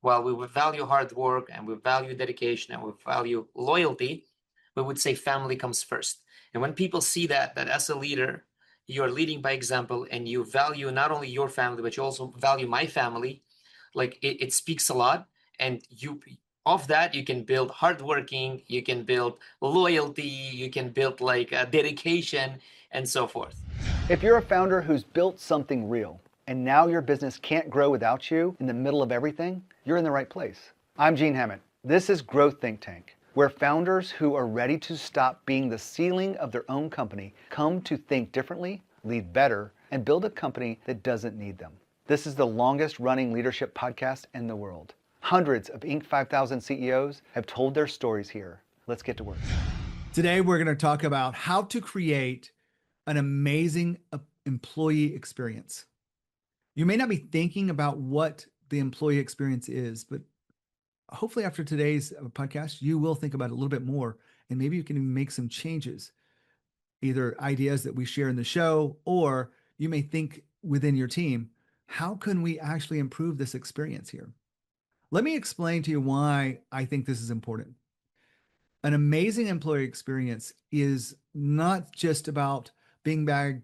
while we would value hard work and we value dedication and we value loyalty, we would say family comes first. And when people see that as a leader, you're leading by example and you value not only your family, but you also value my family, like it speaks a lot. And of that, you can build hardworking, you can build loyalty, you can build like dedication and so forth. If you're a founder who's built something real and now your business can't grow without you in the middle of everything, you're in the right place. I'm Gene Hammett. This is Growth Think Tank, where founders who are ready to stop being the ceiling of their own company come to think differently, lead better, and build a company that doesn't need them. This is the longest running leadership podcast in the world. Hundreds of Inc. 5000 CEOs have told their stories here. Let's get to work. Today, we're going to talk about how to create an amazing employee experience. You may not be thinking about what the employee experience is, but hopefully after today's podcast, you will think about it a little bit more, and maybe you can even make some changes, either ideas that we share in the show, or you may think within your team, how can we actually improve this experience here? Let me explain to you why I think this is important. An amazing employee experience is not just about beanbag,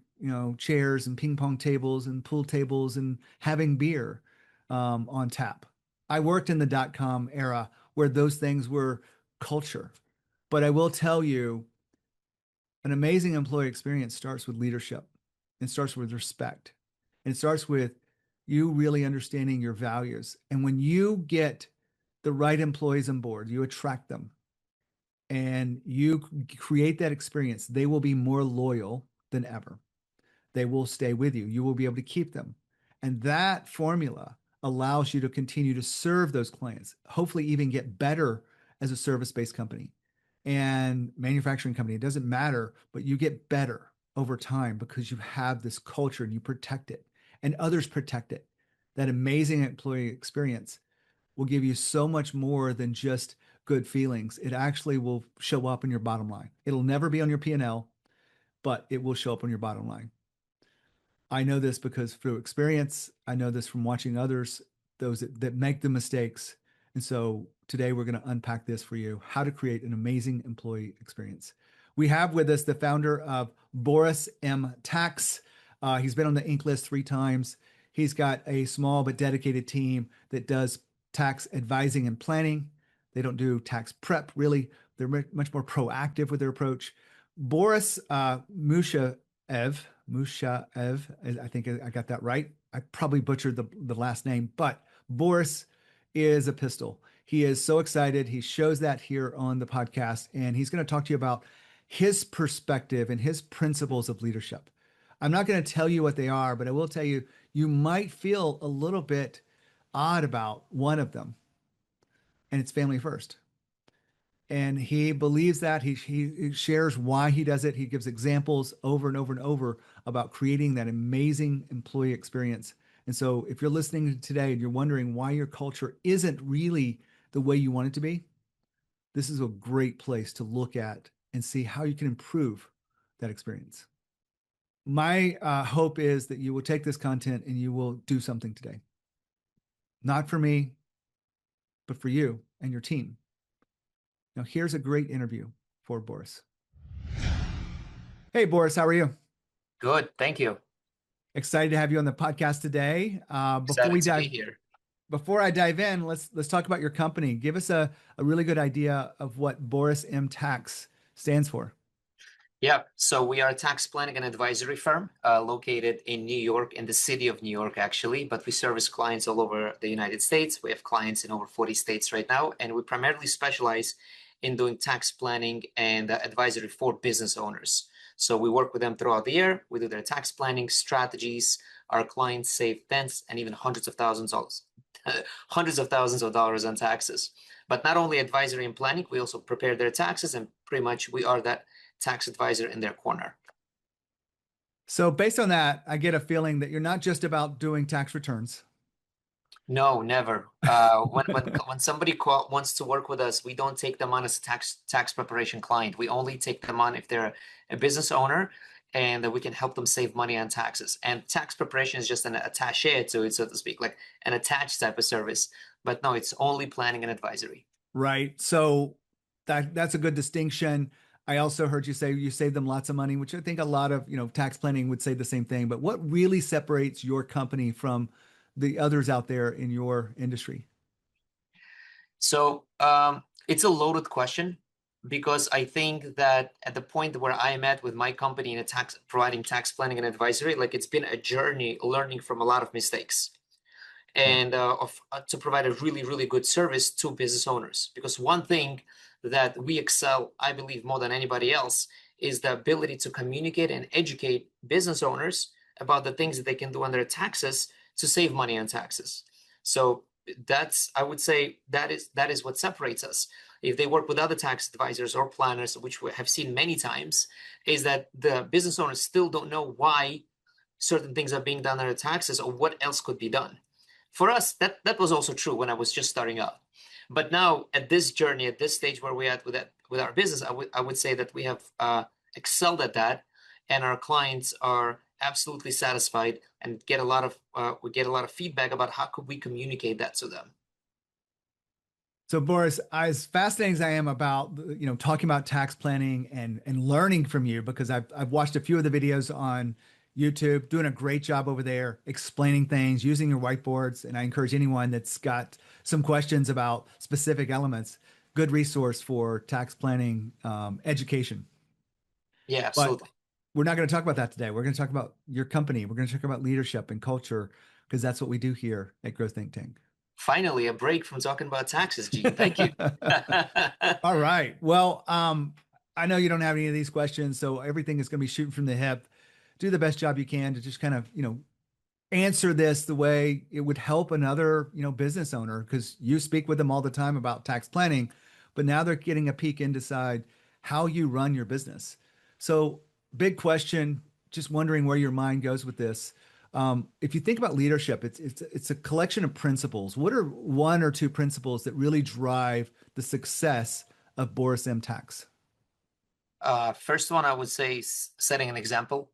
chairs and ping pong tables and pool tables and having beer on tap. I worked in the .com era where those things were culture. But I will tell you, an amazing employee experience starts with leadership. It starts with respect. And it starts with you really understanding your values. And when you get the right employees on board, you attract them and you create that experience, they will be more loyal than ever. They will stay with you. You will be able to keep them. And that formula allows you to continue to serve those clients, hopefully even get better as a service-based company and manufacturing company. It doesn't matter, but you get better over time because you have this culture and you protect it and others protect it. That amazing employee experience will give you so much more than just good feelings. It actually will show up in your bottom line. It'll never be on your P&L, but it will show up on your bottom line. I know this because through experience, I know this from watching others, those that make the mistakes. And so today we're going to unpack this for you, how to create an amazing employee experience. We have with us the founder of BorisMTax. He's been on the Inc. list 3 times. He's got a small but dedicated team that does tax advising and planning. They don't do tax prep, really. They're much more proactive with their approach. Boris Musheyev, I think I got that right. I probably butchered the last name, but Boris is a pistol. He is so excited. He shows that here on the podcast, and he's going to talk to you about his perspective and his principles of leadership. I'm not going to tell you what they are, but I will tell you, you might feel a little bit odd about one of them, and it's family first. And he believes that. He shares why he does it. He gives examples over and over and over about creating that amazing employee experience. And so if you're listening today and you're wondering why your culture isn't really the way you want it to be, this is a great place to look at and see how you can improve that experience. My hope is that you will take this content and you will do something today. Not for me, but for you and your team. Now, here's a great interview for Boris. Hey, Boris, how are you? Good, thank you. Excited to have you on the podcast today. Before I dive in, let's talk about your company. Give us a really good idea of what BorisMTax stands for. Yeah, so we are a tax planning and advisory firm located in New York, in the city of New York, actually, but we service clients all over the United States. We have clients in over 40 states right now, and we primarily specialize in doing tax planning and advisory for business owners. So we work with them throughout the year. We do their tax planning strategies. Our clients save tens and even hundreds of thousands of dollars on taxes. But not only advisory and planning, we also prepare their taxes, and pretty much we are that tax advisor in their corner. So based on that, I get a feeling that you're not just about doing tax returns. No, never. When somebody wants to work with us, we don't take them on as a tax preparation client. We only take them on if they're a business owner and that we can help them save money on taxes. And tax preparation is just an attaché to it, so to speak, like an attached type of service. But no, it's only planning and advisory. Right. So that's a good distinction. I also heard you say you save them lots of money, which I think a lot of, tax planning would say the same thing. But what really separates your company from the others out there in your industry? So it's a loaded question because I think that at the point where I am at with my company in a providing tax planning and advisory, like it's been a journey learning from a lot of mistakes and to provide a really, really good service to business owners. Because one thing that we excel, I believe, more than anybody else is the ability to communicate and educate business owners about the things that they can do on their taxes to save money on taxes. So I would say that is what separates us. If they work with other tax advisors or planners, which we have seen many times, is that the business owners still don't know why certain things are being done on their taxes or what else could be done. For us, that was also true when I was just starting out. But now at this journey, at this stage where we're at with our business, I would say that we have excelled at that, and our clients are absolutely satisfied and we get a lot of feedback about how could we communicate that to them. So Boris, as fascinating as I am about, talking about tax planning and learning from you, because I've watched a few of the videos on YouTube, doing a great job over there, explaining things, using your whiteboards. And I encourage anyone that's got some questions about specific elements, good resource for tax planning education. Yeah, But absolutely. we're not going to talk about that today. We're going to talk about your company. We're going to talk about leadership and culture, because that's what we do here at Growth Think Tank. Finally, a break from talking about taxes, Gene. Thank you. All right. Well, I know you don't have any of these questions, so everything is going to be shooting from the hip. Do the best job you can to just kind of, answer this the way it would help another, business owner, because you speak with them all the time about tax planning, but now they're getting a peek inside how you run your business. So, big question, just wondering where your mind goes with this. If you think about leadership, it's a collection of principles. What are one or two principles that really drive the success of BorisMTax? First one, I would say setting an example.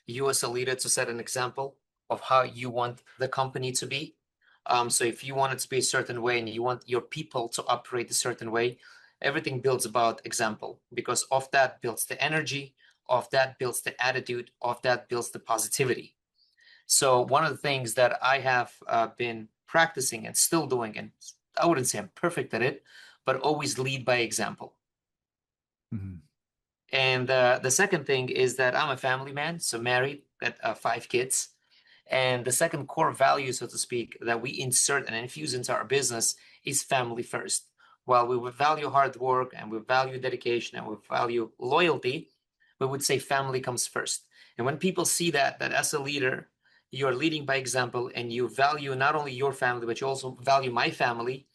You as a leader to set an example of how you want the company to be. So if you want it to be a certain way and you want your people to operate a certain way, everything builds about example, because of that builds the energy, of that builds the attitude, of that builds the positivity. So one of the things that I have been practicing and still doing, and I wouldn't say I'm perfect at it, but always lead by example. Mhm. And the second thing is that I'm a family man, so married, got 5 kids. And the second core value, so to speak, that we insert and infuse into our business is family first. While we would value hard work and we value dedication and we value loyalty, we would say family comes first. And when people see that as a leader, you're leading by example and you value not only your family, but you also value my family,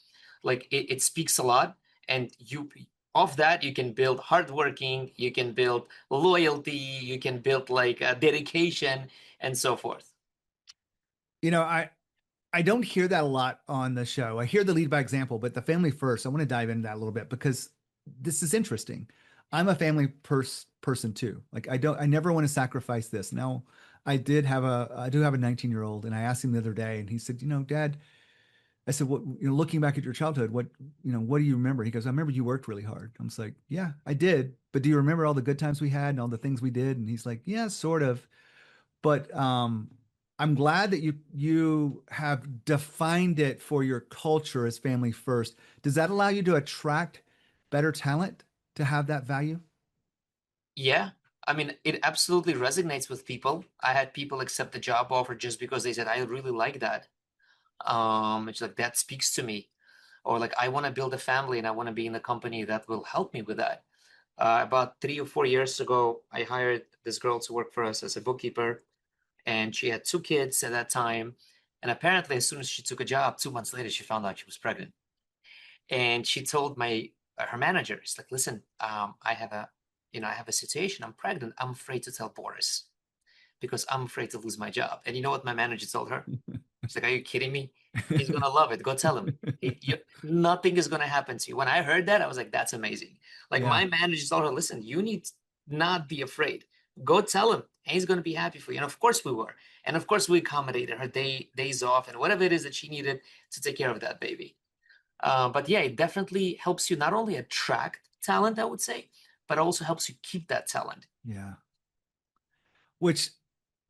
like it speaks a lot. And of that, you can build hardworking, you can build loyalty, you can build like dedication and so forth. I don't hear that a lot on the show. I hear the lead by example, but the family first, I want to dive into that a little bit because this is interesting. I'm a family person too. Like I never want to sacrifice this. Now, I do have a 19-year-old, and I asked him the other day, and he said, Dad, I said, what, looking back at your childhood, what do you remember? He goes, I remember you worked really hard. I was like, yeah, I did. But do you remember all the good times we had and all the things we did? And he's like, yeah, sort of. But I'm glad that you have defined it for your culture as family first. Does that allow you to attract better talent to have that value? Yeah, I mean, it absolutely resonates with people. I had people accept the job offer just because they said, I really like that. It's like that speaks to me. Or like, I want to build a family and I want to be in a company that will help me with that. About 3 or 4 years ago, I hired this girl to work for us as a bookkeeper, and she had 2 kids at that time. And apparently, as soon as she took a job, 2 months later, she found out she was pregnant. And she told her manager, "It's like, listen, I have a situation. I'm pregnant. I'm afraid to tell Boris because I'm afraid to lose my job." And you know what my manager told her? She's like, "Are you kidding me? He's gonna love it. Go tell him. Nothing is gonna happen to you." When I heard that, I was like, "That's amazing." Like Yeah. my manager told her, "Listen, you need to not be afraid. Go tell him. and he's going to be happy for you. And of course we were. And of course we accommodated her days off and whatever it is that she needed to take care of that baby. But yeah, it definitely helps you not only attract talent, I would say, but also helps you keep that talent. Yeah. Which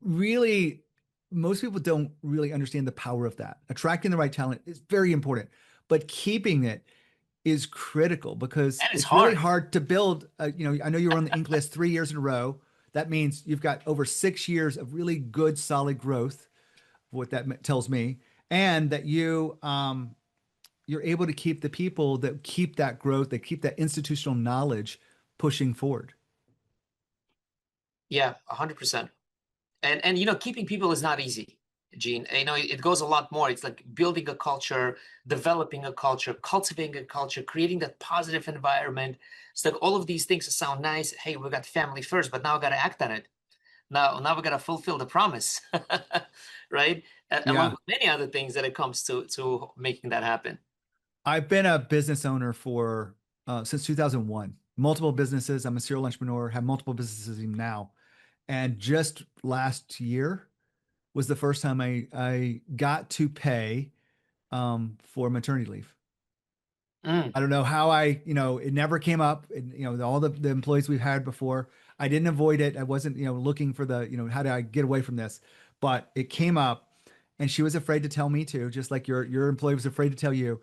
really, most people don't really understand the power of that. Attracting the right talent is very important, but keeping it is critical because And it's it's really hard. hard to build. I know you were on the Inc. list 3 years in a row. That means you've got over 6 years of really good, solid growth. What that tells me, and that you're able to keep the people that keep that growth, that keep that institutional knowledge pushing forward. Yeah, 100%. And keeping people is not easy, Gene. It goes a lot more. It's like building a culture, developing a culture, cultivating a culture, creating that positive environment. It's like all of these things sound nice. Hey, we got family first, but now I got to act on it. Now we got to fulfill the promise, right? Along Yeah. with many other things that it comes to making that happen. I've been a business owner for since 2001, multiple businesses. I'm a serial entrepreneur, have multiple businesses even now. And just last year was the first time I got to pay for maternity leave. Mm, I don't know how it never came up. And, all the employees we've had before, I didn't avoid it. I wasn't, looking for how do I get away from this? But it came up and she was afraid to tell me to, just like your employee was afraid to tell you.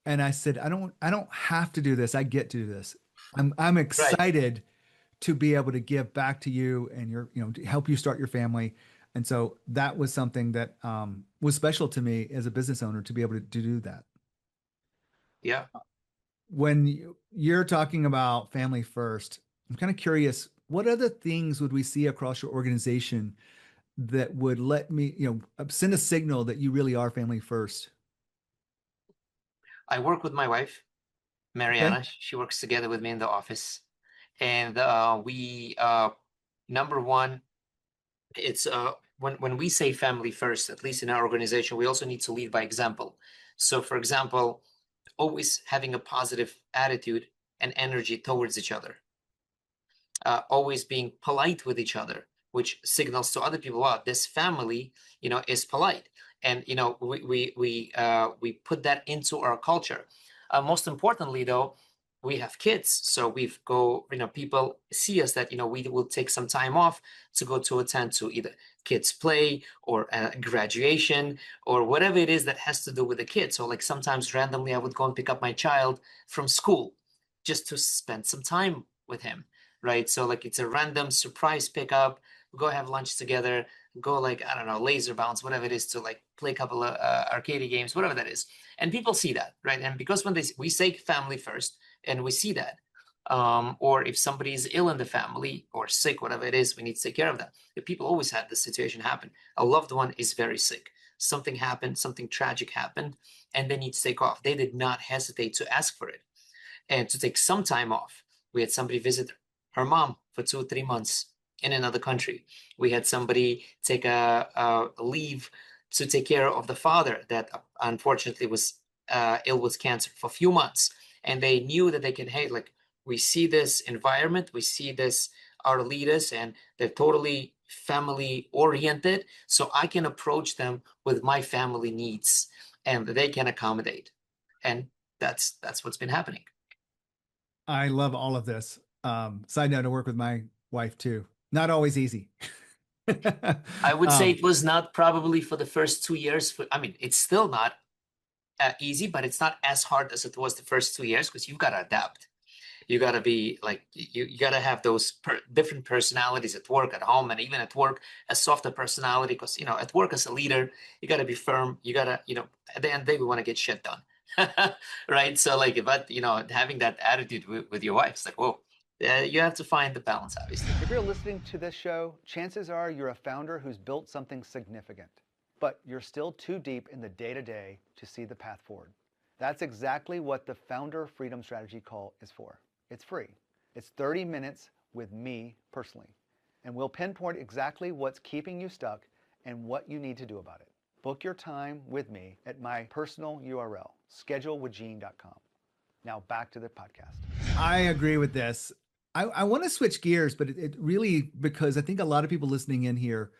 And I said, I don't have to do this. I get to do this. I'm right. excited to be able to give back to you and to help you start your family. And so that was something that was special to me as a business owner to be able to do that. Yeah. When you're talking about family first, I'm kind of curious, what other things would we see across your organization that would let me, send a signal that you really are family first? I work with my wife, Okay. Mariana. She works together with me in the office. And we number one, it's when we say family first, at least in our organization, we also need to lead by example. So for example, always having a positive attitude and energy towards each other, always being polite with each other, which signals to other people, wow, this family, is polite. And we put that into our culture. Most importantly, though, we have kids, so people see us that we will take some time off to go to attend to either kids play or graduation or whatever it is that has to do with the kids. So like sometimes randomly I would go and pick up my child from school just to spend some time with him, right? So like it's a random surprise pickup. We go have lunch together, go like, I don't know, laser bounce, whatever it is, to like play a couple of arcade games, whatever that is. And people see that, right? And because when we say family first and we see that, or if somebody is ill in the family or sick, whatever it is, we need to take care of that. If people always had this situation happen. A loved one is very sick. Something happened, something tragic happened, and they need to take off. They did not hesitate to ask for it and to take some time off. We had somebody visit her mom for 2 or 3 months in another country. We had somebody take a leave to take care of the father that unfortunately was ill with cancer for a few months. And they knew that they can, hey, like, we see this environment, we see this, our leaders, and they're totally family oriented. So I can approach them with my family needs and they can accommodate. And that's what's been happening. I love all of this. Side note, I work with my wife too. Not always easy. I would say Um, it was not probably for the first 2 years. I mean, it's still not easy, but it's not as hard as it was the first 2 years because you've got to adapt. You got to be like, you got to have those different personalities at work, at home, and even at work, a softer personality. Because, at work as a leader, you got to be firm. You got to, at the end of the day, we want to get shit done. Right. So, like, but, having that attitude with your wife, it's like, whoa, you have to find the balance, obviously. If you're listening to this show, chances are you're a founder who's built something significant, but you're still too deep in the day-to-day to see the path forward. That's exactly what the Founder Freedom Strategy Call is for. It's free. It's 30 minutes with me personally, and we'll pinpoint exactly what's keeping you stuck and what you need to do about it. Book your time with me at my personal URL, schedulewithgene.com. Now back to the podcast. I agree with this. I want to switch gears, but it really, because I think a lot of people listening in here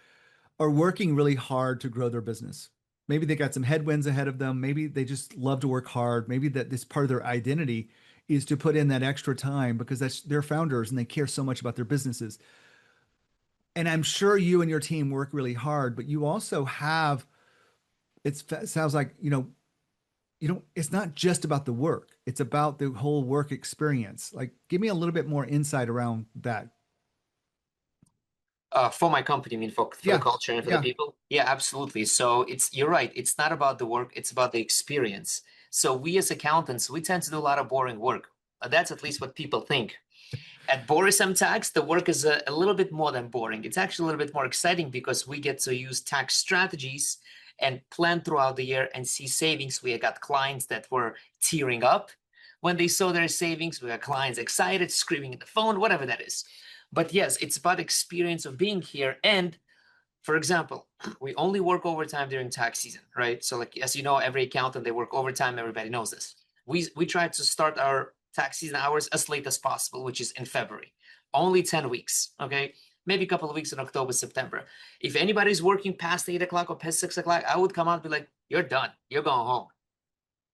are working really hard to grow their business. Maybe they got some headwinds ahead of them. Maybe they just love to work hard. Maybe that this part of their identity is to put in that extra time because that's they're founders and they care so much about their businesses. And I'm sure you and your team work really hard, but you also have, it sounds like, it's not just about the work. It's about the whole work experience. Like, give me a little bit more insight around that. For my company, I mean, for the Yeah. culture and for the Yeah. people. Yeah, absolutely. So you're right. It's not about the work, it's about the experience. So we as accountants, we tend to do a lot of boring work. That's at least what people think. At Boris M Tax, the work is a little bit more than boring. It's actually a little bit more exciting because we get to use tax strategies and plan throughout the year and see savings. We got clients that were tearing up when they saw their savings. We got clients excited, screaming at the phone, whatever that is. But yes, it's about experience of being here. And for example, we only work overtime during tax season, right? So like, as you know, every accountant, they work overtime. Everybody knows this. We try to start our tax season hours as late as possible, which is in February. Only 10 weeks, okay? Maybe a couple of weeks in October, September. If anybody's working past 8 o'clock or past 6 o'clock, I would come out and be like, you're done. You're going home.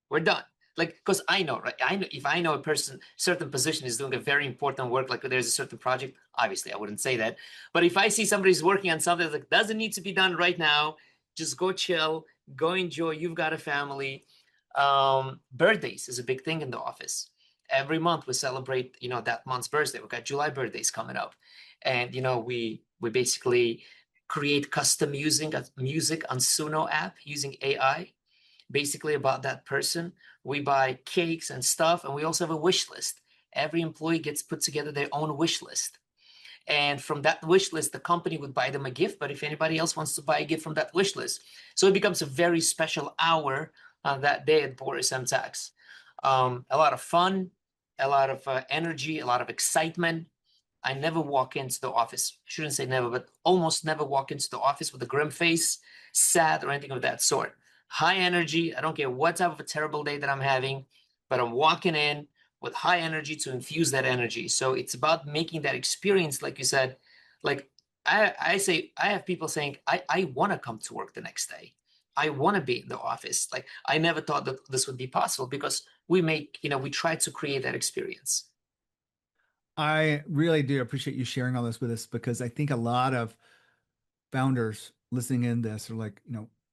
We're done. Like, because I know, right? I know if I know a person, certain position is doing a very important work, like there's a certain project, obviously I wouldn't say that. But if I see somebody's working on something that doesn't need to be done right now, just go chill, go enjoy. You've got a family. Birthdays is a big thing in the office. Every month we celebrate, that month's birthday. We've got July birthdays coming up. And we basically create custom music on Suno app using AI basically about that person. We buy cakes and stuff, and we also have a wish list. Every employee gets put together their own wish list. And from that wish list, the company would buy them a gift. But if anybody else wants to buy a gift from that wish list, so it becomes a very special hour on that day at Boris M Tax. A lot of fun, a lot of energy, a lot of excitement. I never walk into the office. I shouldn't say never, but almost never walk into the office with a grim face, sad, or anything of that sort. High energy. I don't care what type of a terrible day that I'm having, but I'm walking in with high energy to infuse that energy. So it's about making that experience, like you said, like I have people saying, I want to come to work the next day. I want to be in the office. Like I never thought that this would be possible because we try to create that experience. I really do appreciate you sharing all this with us because I think a lot of founders listening in this are like,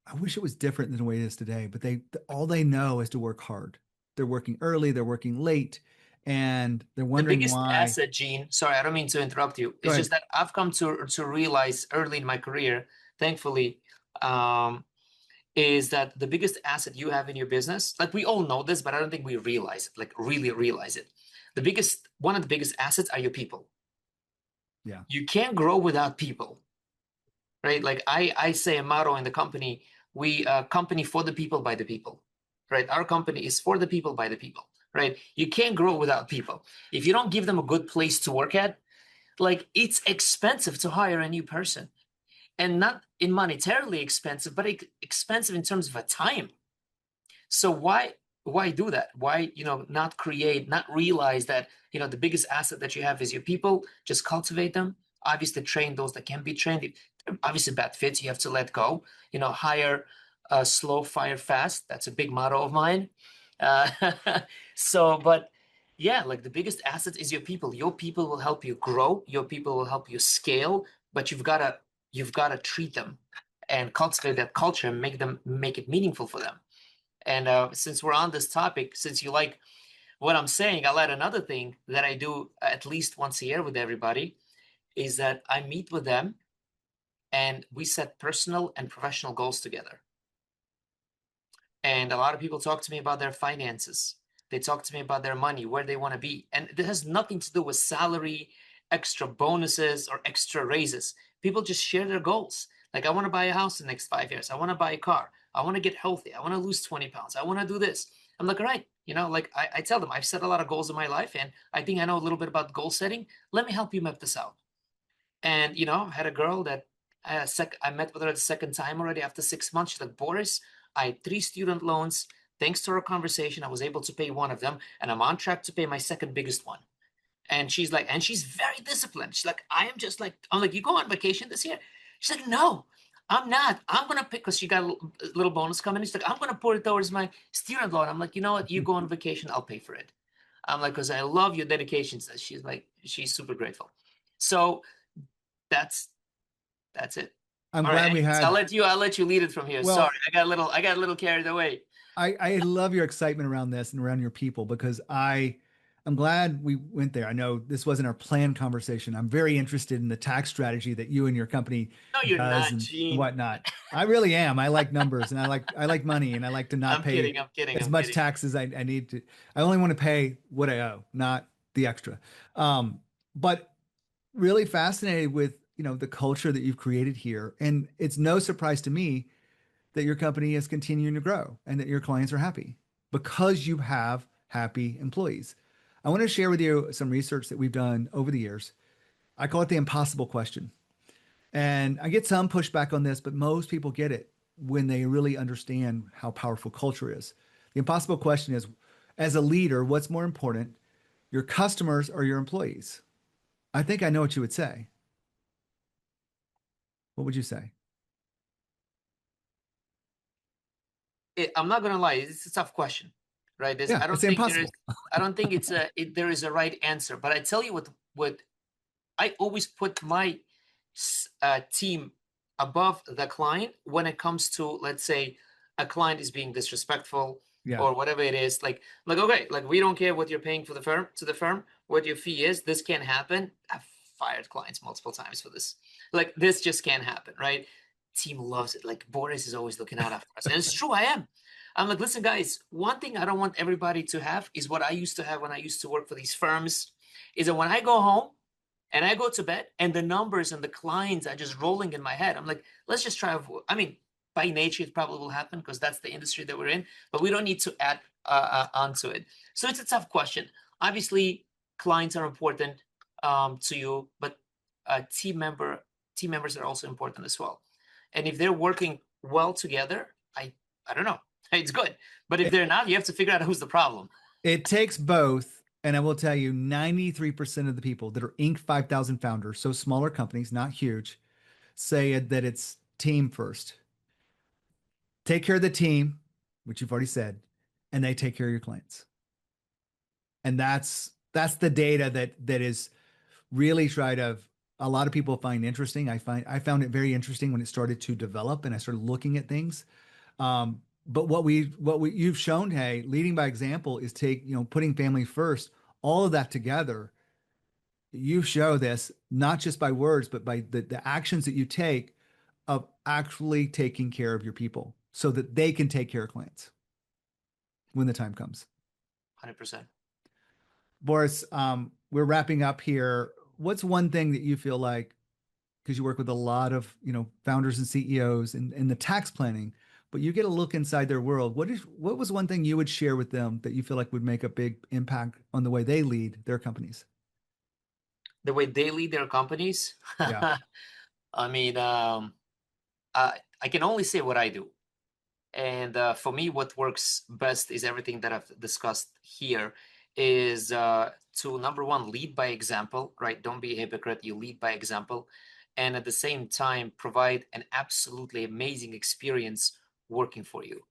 I wish it was different than the way it is today, but all they know is to work hard. They're working early, they're working late, and they're The wondering biggest why. asset, Gene, sorry, I don't mean to interrupt you. Go It's ahead. just that I've come to realize early in my career, thankfully, is that the biggest asset you have in your business, like we all know this, but I don't think we realize it, like really realize it. One of the biggest assets are your people. Yeah. You can't grow without people, right? Like I say a motto in the company, we company for the people by the people, right? Our company is for the people by the people, right? You can't grow without people. If you don't give them a good place to work at, like it's expensive to hire a new person, and not in monetarily expensive, but expensive in terms of a time. So why do that? Why not realize that the biggest asset that you have is your people. Just cultivate them. Obviously, train those that can be trained. Obviously, bad fits you have to let go. Hire slow, fire fast. That's a big motto of mine. Uh, but yeah, like the biggest asset is your people. Your people will help you grow. Your people will help you scale. But you've gotta treat them and cultivate that culture and make it meaningful for them. And since we're on this topic, since you like what I'm saying, I'll add another thing that I do at least once a year with everybody is that I meet with them and we set personal and professional goals together. And a lot of people talk to me about their finances. They talk to me about their money, where they want to be. And it has nothing to do with salary, extra bonuses, or extra raises. People just share their goals. Like, I want to buy a house in the next 5 years. I want to buy a car. I want to get healthy. I want to lose 20 pounds. I want to do this. I'm like, all right, like I tell them, I've set a lot of goals in my life, and I think I know a little bit about goal setting. Let me help you map this out. And I had a girl that I met with her the second time already after 6 months. She's like, Boris, I had 3 student loans. Thanks to our conversation, I was able to pay one of them, and I'm on track to pay my second biggest one. And she's like, and she's very disciplined. She's like, I am just like, I'm like, you go on vacation this year? She's like, no, I'm not. I'm gonna pick because she got a little bonus coming. She's like, I'm gonna put it towards my student loan. I'm like, you know what? You go on vacation, I'll pay for it. I'm like, because I love your dedication. So she's like, she's super grateful. So that's that's it. I'm All right. glad we Anyways, had, I'll let you lead it from here. Sorry, well, I got a little carried away. I love your excitement around this and around your people because I'm glad we went there. I know this wasn't our planned conversation. I'm very interested in the tax strategy that you and your company No, you're does not, and Gene. whatnot. I really am. I like numbers and I like money and I like to not I'm pay kidding. I'm kidding. as I'm much kidding. tax as I need to. I only want to pay what I owe, not the extra. But really fascinated with, the culture that you've created here. And it's no surprise to me that your company is continuing to grow and that your clients are happy because you have happy employees. I want to share with you some research that we've done over the years. I call it the impossible question. And I get some pushback on this, but most people get it when they really understand how powerful culture is. The impossible question is, as a leader, what's more important, your customers or your employees? I think I know what you would say. What would you say? I'm not gonna lie, it's a tough question, right? Yeah, I don't it's think there is, impossible. I don't think there is a right answer. But I tell you what I always put my team above the client when it comes to, let's say, a client is being disrespectful Yeah. or whatever it is. Like okay, like we don't care what you're paying for the firm to the firm, what your fee is. This can't happen. I've fired clients multiple times for this. Like this just can't happen, right? Team loves it. Like Boris is always looking out after us, and it's true. I am. I'm like, listen, guys. One thing I don't want everybody to have is what I used to have when I used to work for these firms. Is that when I go home and I go to bed and the numbers and the clients are just rolling in my head. I'm like, let's just try. I mean, by nature, it probably will happen because that's the industry that we're in, but we don't need to add onto it. So it's a tough question. Obviously, clients are important to you, but team members are also important as well. And if they're working well together, I don't know, it's good. But if It, they're not, you have to figure out who's the problem. it takes both. And I will tell you, 93% of the people that are Inc. 5,000 founders, so smaller companies, not huge, say that it's team first. Take care of the team, which you've already said, and they take care of your clients. And that's the data that is really tried of a lot of people find interesting. I found it very interesting when it started to develop and I started looking at things. But what you've shown, hey, leading by example is putting family first, all of that together. You show this not just by words, but by the actions that you take of actually taking care of your people so that they can take care of clients when the time comes. 100%. Boris, we're wrapping up here. What's one thing that you feel like, because you work with a lot of, founders and CEOs in the tax planning, but you get a look inside their world. What was one thing you would share with them that you feel like would make a big impact on the way they lead their companies? The way they lead their companies. Yeah. I mean, I can only say what I do. And for me, what works best is everything that I've discussed here is to number one, lead by example, right? Don't be a hypocrite. You lead by example. And at the same time, provide an absolutely amazing experience working for you.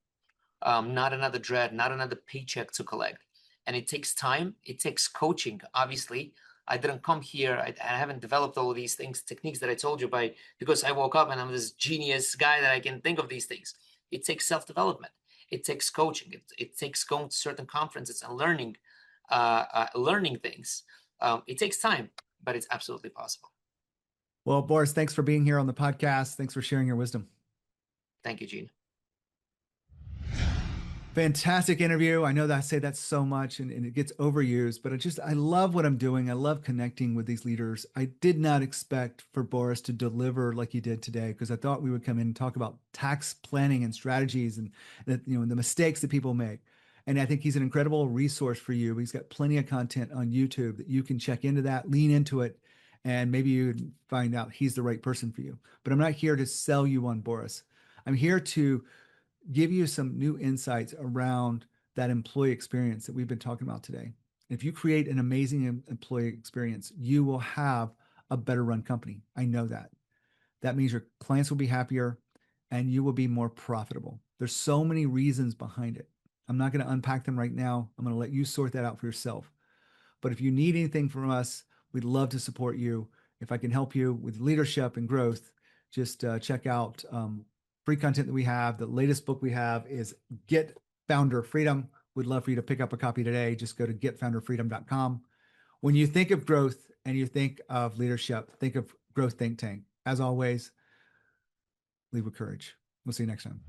Not another dread, not another paycheck to collect. And it takes time. It takes coaching. Obviously, I didn't come here. I haven't developed all of these things, techniques that I told you by because I woke up and I'm this genius guy that I can think of these things. It takes self-development. It takes coaching. It takes going to certain conferences and learning things. It takes time, but it's absolutely possible. Well, Boris, thanks for being here on the podcast. Thanks for sharing your wisdom. Thank you, Gene. Fantastic interview. I know that I say that so much and it gets overused, but I love what I'm doing. I love connecting with these leaders. I did not expect for Boris to deliver like he did today because I thought we would come in and talk about tax planning and strategies and the mistakes that people make. And I think he's an incredible resource for you. He's got plenty of content on YouTube that you can check into that, lean into it, and maybe you find out he's the right person for you. But I'm not here to sell you on Boris. I'm here to give you some new insights around that employee experience that we've been talking about today. If you create an amazing employee experience, you will have a better run company. I know that. That means your clients will be happier and you will be more profitable. There's so many reasons behind it. I'm not going to unpack them right now. I'm going to let you sort that out for yourself. But if you need anything from us, we'd love to support you. If I can help you with leadership and growth, just check out free content that we have. The latest book we have is Get Founder Freedom. We'd love for you to pick up a copy today. Just go to getfounderfreedom.com. When you think of growth and you think of leadership, think of Growth Think Tank. As always, lead with courage. We'll see you next time.